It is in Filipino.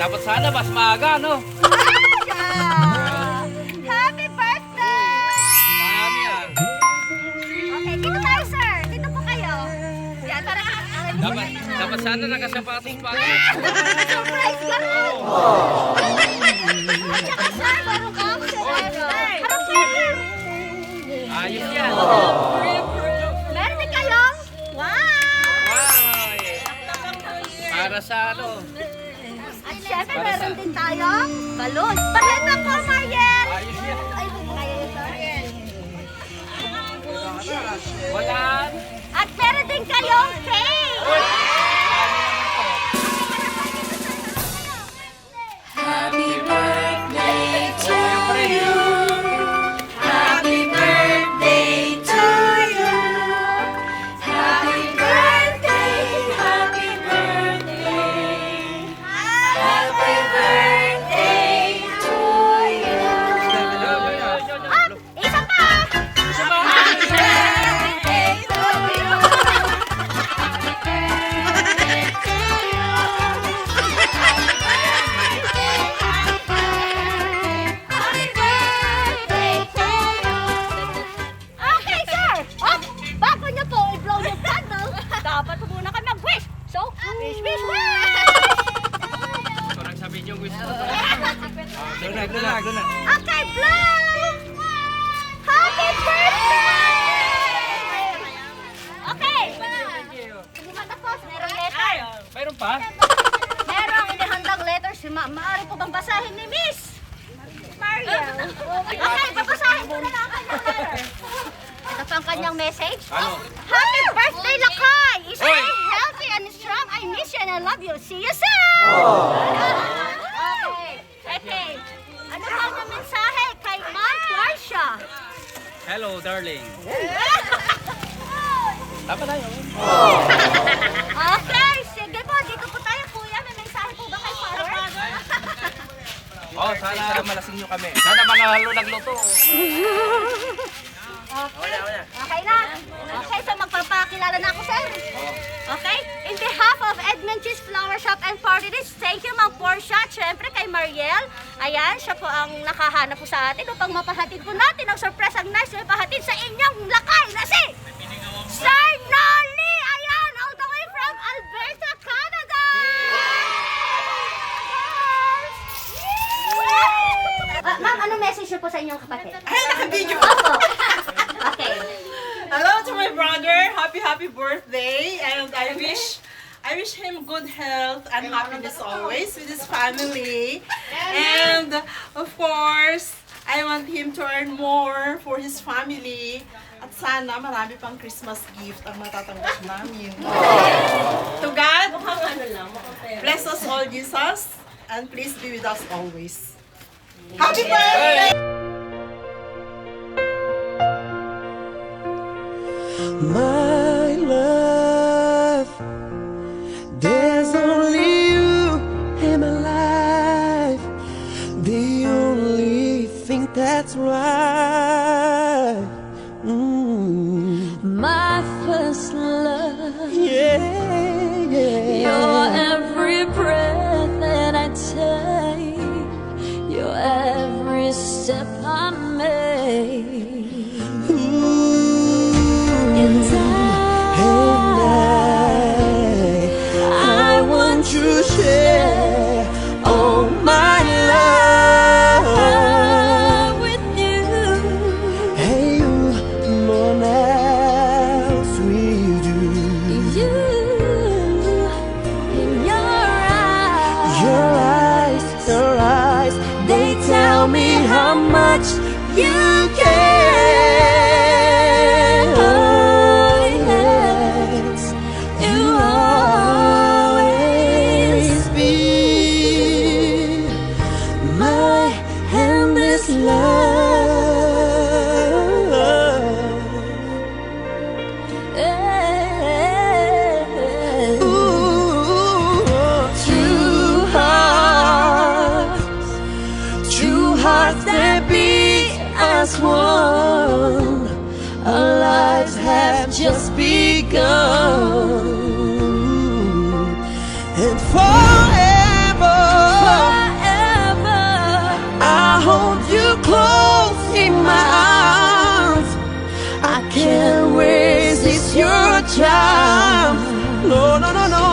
Dapat sana mas maaga, no? Happy birthday! Marami ah. Okay, dito tayo, sir. Dito po kayo. Yan, tara. Dapat sana nakasapatos pa. Surprise ka rin! Tsaka, sir, meron ka ako, sir. Harap kayo. Ayos yan. Meron din kayong? Wow! Wow! Para sa ano? At syempre, meron din tayong balon. Pahenda po, Mariel! Ayos yan. Ay, kaya yun, Mariel. Wala. At meron din kayong cake! Happy birthday to you. Happy birthday to you. Happy birthday, happy birthday. Happy birthday to you. At isa pa! Happy birthday to you! Happy birthday to you! Happy birthday to you! Okay, sir! Bago niyo po i-blow yung candle, dapat po muna kayo mag-wish! So, wish, wish, wish! Parang sabihin yung gusto. Doon na. Okay, blow! Happy birthday! Okay! Hindi matapos, merong letter. Mayroon pa? Merong inihandang letter si Maaari po bang basahin ni Miss Mariel? Okay, babasahin ko na lang ang kanyang letter. Ito po ang kanyang message. Ano? Happy birthday, Lakay! Stay Hoy! healthy and strong. I miss you and I love you. See you soon! Okay. Ano po ang mensahe kay Ma'am Portia? Hello, darling. Dapat tayo. Okay, sige po. Dito po tayo, kuya. May mensahe po ba kay Father? Sana malasing nyo kami. Sana manalo nagluto. Okay na. Okay, so magpapakilala na ako, sir. Okay? In behalf of Edmund Cheese Flower Shop and Party Dish, thank you, Ma'am Portia. At syempre kay Mariel. Ayan, siya po ang nakahanap po sa atin upang mapahatid po natin ang surprise ang nice na ipahatid sa inyong lakay na si Sir Nolly! Ayan, all the way from Alberta, Canada! Ma'am, ano message niyo po sa inyong kapatid? Ay, naka-video! Opo. Okay. Hello to my brother. Happy birthday. And I wish him good health and happiness always with his family. And of course, I want him to earn more for his family. At sana marami pang Christmas gift ang matatanggap namin. To God, bless us all, Jesus. And please be with us always. Happy birthday! My love, there's only you in my life, the only thing that's right. My first else we do. You, in Your eyes, they tell me how much you care. Oh, yes, you always be my endless love. Ooh, true hearts that beat as one. Our lives have just begun, and forever, I hold you close in my arms. I can't resist your charm. No, no, no, no.